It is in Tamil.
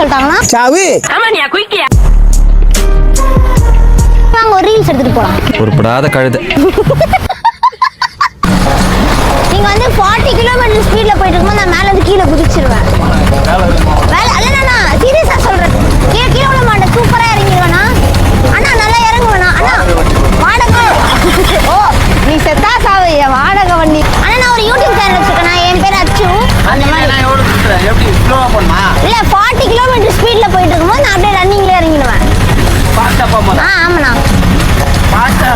சொல்லிட்டாங்கன்னா சாவு. வாங்க ஒரு ரீல்ஸ் எடுத்துட்டு போலாம். ஒரு படாத கழுதை. நீங்க வந்து 40 கிலோமீட்டர் ஸ்பீட்ல போயிட்டு இருக்கும்போது நான் மேல இருந்து கீழே குதிச்சிருவேன். வேலை அல்லனா சீரியஸா சொல்றேன். கீழே விட மாட்டேன், சூப்பரா இறங்கிடுவேனா. அண்ணா நல்லா இறங்குவேனா. அண்ணா வாடகை. ஓ நீ செத்தா சாவு, என் வாடகை வண்டி. அண்ணா நான் ஒரு யூடியூப் சேனல் வச்சிருக்கேன், என் பேர் அச்சு. அந்த மாதிரி எப்படி ஸ்லோவா போணுமா? இல்ல 40 கிலோமீட்டர் ஸ்பீட்ல போயிட்டு இருக்கும்போது நான் அப்படியே ரன்னிங்ல இறங்கிடுவேன். ஃபாஸ்டா போமா? ஆமாண்ணா. ஃபாஸ்டா